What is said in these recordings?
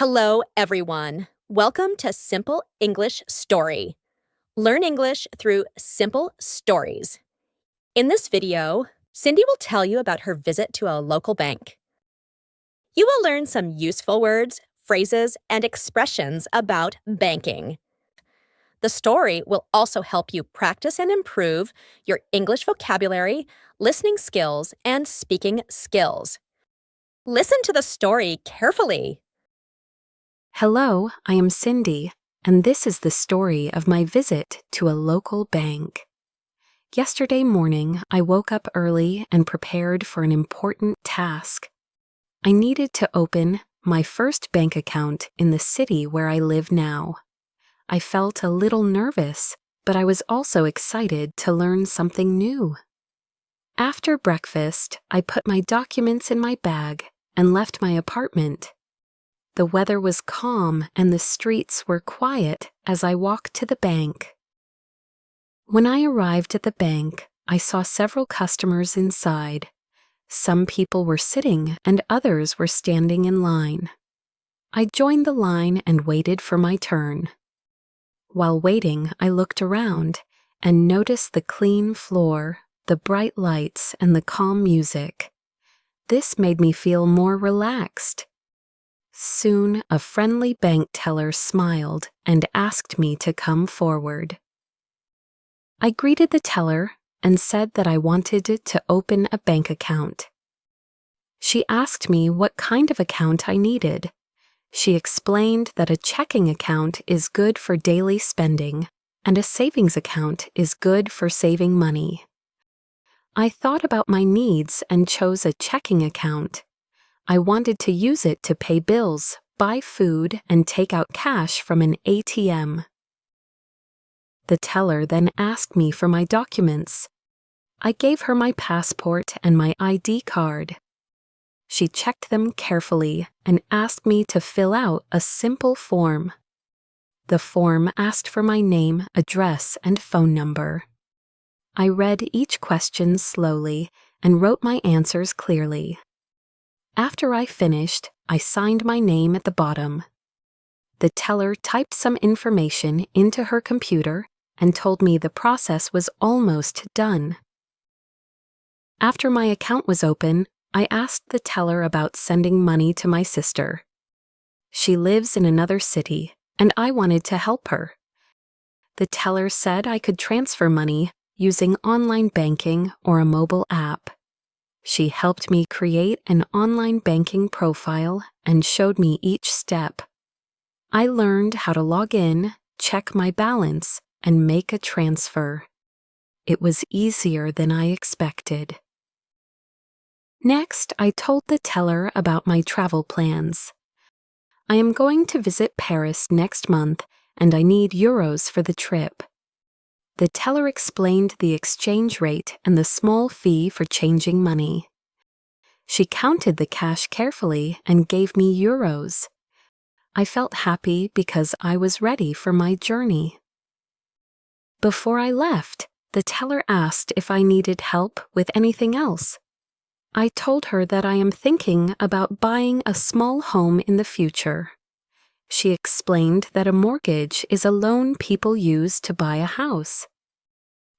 Hello, everyone. Welcome to Simple English Story. Learn English through simple stories. In this video, Cindy will tell you about her visit to a local bank. You will learn some useful words, phrases, and expressions about banking. The story will also help you practice and improve your English vocabulary, listening skills, and speaking skills. Listen to the story carefully. Hello, I am Cindy, and this is the story of my visit to a local bank. Yesterday morning, I woke up early and prepared for an important task. I needed to open my first bank account in the city where I live now. I felt a little nervous, but I was also excited to learn something new. After breakfast, I put my documents in my bag and left my apartment. The weather was calm and the streets were quiet as I walked to the bank. When I arrived at the bank, I saw several customers inside. Some people were sitting and others were standing in line. I joined the line and waited for my turn. While waiting, I looked around and noticed the clean floor, the bright lights, and the calm music. This made me feel more relaxed. Soon, a friendly bank teller smiled and asked me to come forward. I greeted the teller and said that I wanted to open a bank account. She asked me what kind of account I needed. She explained that a checking account is good for daily spending and a savings account is good for saving money. I thought about my needs and chose a checking account. I wanted to use it to pay bills, buy food, and take out cash from an ATM. The teller then asked me for my documents. I gave her my passport and my ID card. She checked them carefully and asked me to fill out a simple form. The form asked for my name, address, and phone number. I read each question slowly and wrote my answers clearly. After I finished, I signed my name at the bottom. The teller typed some information into her computer and told me the process was almost done. After my account was open, I asked the teller about sending money to my sister. She lives in another city, and I wanted to help her. The teller said I could transfer money using online banking or a mobile app. She helped me create an online banking profile and showed me each step. I learned how to log in, check my balance, and make a transfer. It was easier than I expected. Next, I told the teller about my travel plans. I am going to visit Paris next month, and I need euros for the trip. The teller explained the exchange rate and the small fee for changing money. She counted the cash carefully and gave me euros. I felt happy because I was ready for my journey. Before I left, the teller asked if I needed help with anything else. I told her that I am thinking about buying a small home in the future. She explained that a mortgage is a loan people use to buy a house.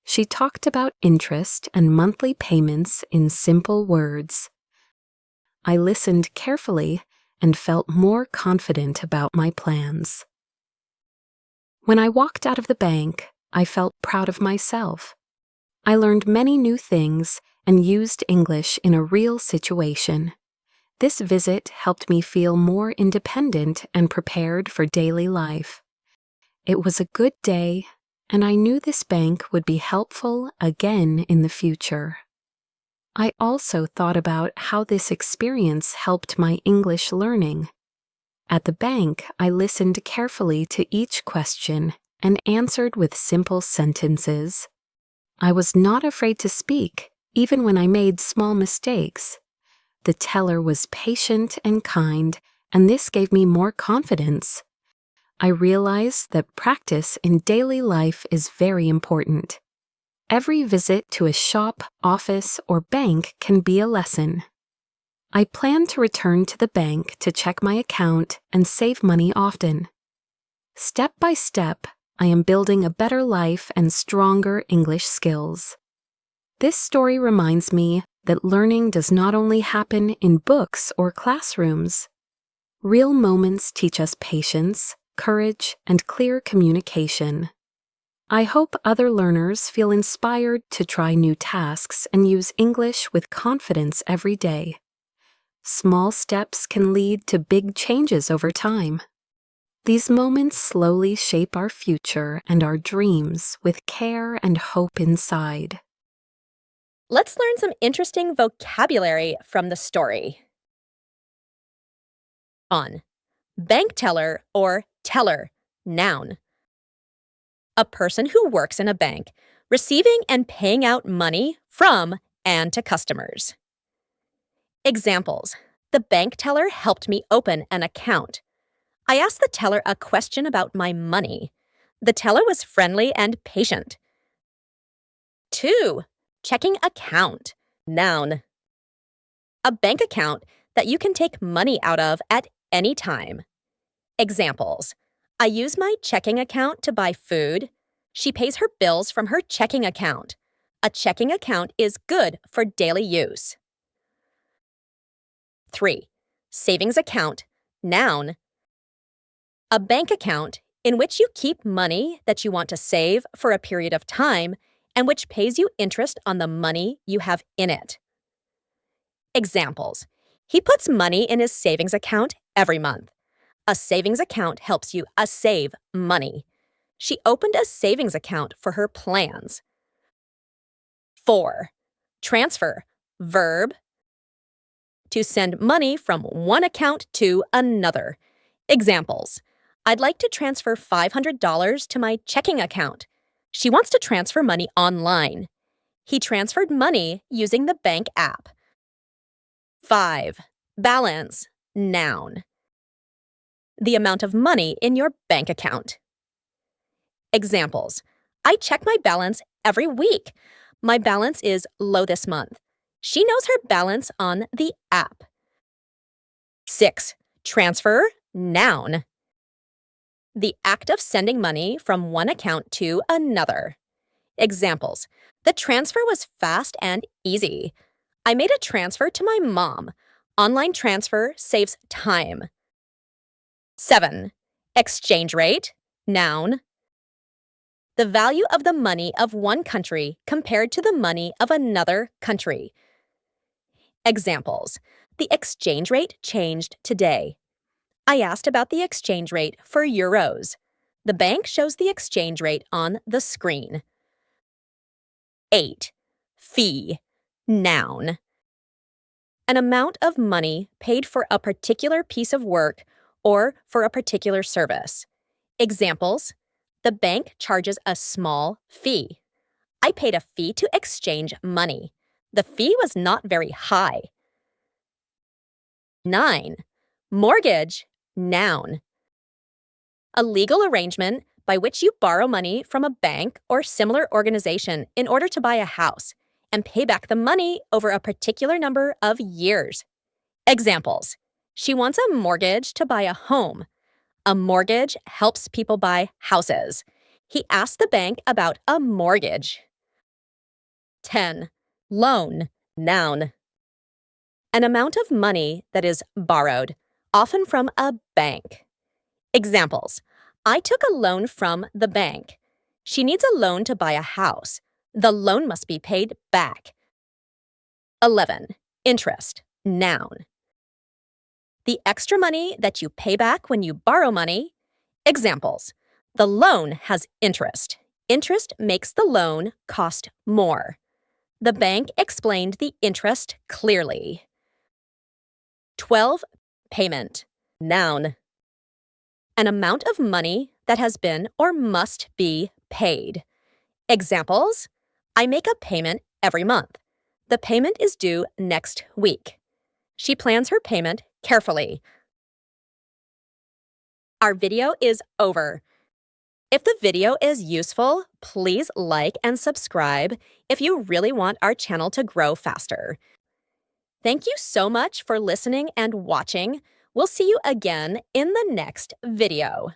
She talked about interest and monthly payments in simple words. I listened carefully and felt more confident about my plans. When I walked out of the bank, I felt proud of myself. I learned many new things and used English in a real situation. This visit helped me feel more independent and prepared for daily life. It was a good day, and I knew this bank would be helpful again in the future. I also thought about how this experience helped my English learning. At the bank, I listened carefully to each question and answered with simple sentences. I was not afraid to speak, even when I made small mistakes. The teller was patient and kind, and this gave me more confidence. I realized that practice in daily life is very important. Every visit to a shop, office, or bank can be a lesson. I plan to return to the bank to check my account and save money often. Step by step, I am building a better life and stronger English skills. This story reminds me that learning does not only happen in books or classrooms. Real moments teach us patience, courage, and clear communication. I hope other learners feel inspired to try new tasks and use English with confidence every day. Small steps can lead to big changes over time. These moments slowly shape our future and our dreams with care and hope inside. Let's learn some interesting vocabulary from the story. On. Bank teller or teller, noun. A person who works in a bank, receiving and paying out money from and to customers. Examples. The bank teller helped me open an account. I asked the teller a question about my money. The teller was friendly and patient. 2. Checking account, noun. A bank account that you can take money out of at any time. Examples. I use my checking account to buy food. She pays her bills from her checking account. A checking account is good for daily use. 3. Savings account, noun. A bank account in which you keep money that you want to save for a period of time and which pays you interest on the money you have in it. Examples. He puts money in his savings account every month. A savings account helps you save money. She opened a savings account for her plans. 4. Transfer, verb. To send money from one account to another. Examples. I'd like to transfer $500 to my checking account. She wants to transfer money online. He transferred money using the bank app. 5. Balance, noun. The amount of money in your bank account. Examples. I check my balance every week. My balance is low this month. She knows her balance on the app. 6. Transfer, noun. The act of sending money from one account to another. Examples. The transfer was fast and easy. I made a transfer to my mom. Online transfer saves time. 7. Exchange rate, noun. The value of the money of one country compared to the money of another country. Examples. The exchange rate changed today. I asked about the exchange rate for euros. The bank shows the exchange rate on the screen. 8. Fee, noun. An amount of money paid for a particular piece of work or for a particular service. Examples. The bank charges a small fee. I paid a fee to exchange money. The fee was not very high. 9. Mortgage, noun. A legal arrangement by which you borrow money from a bank or similar organization in order to buy a house and pay back the money over a particular number of years. Examples. She wants a mortgage to buy a home. A mortgage helps people buy houses. He asked the bank about a mortgage. 10. Loan, noun. An amount of money that is borrowed, often from a bank. Examples. I took a loan from the bank. She needs a loan to buy a house. The loan must be paid back. 11. Interest, noun. The extra money that you pay back when you borrow money. Examples. The loan has interest. Interest makes the loan cost more. The bank explained the interest clearly. 12. Payment, noun. An amount of money that has been or must be paid. Examples. I make a payment every month. The payment is due next week. She plans her payment carefully. Our video is over. If the video is useful, please like and subscribe if you really want our channel to grow faster. Thank you so much for listening and watching. We'll see you again in the next video.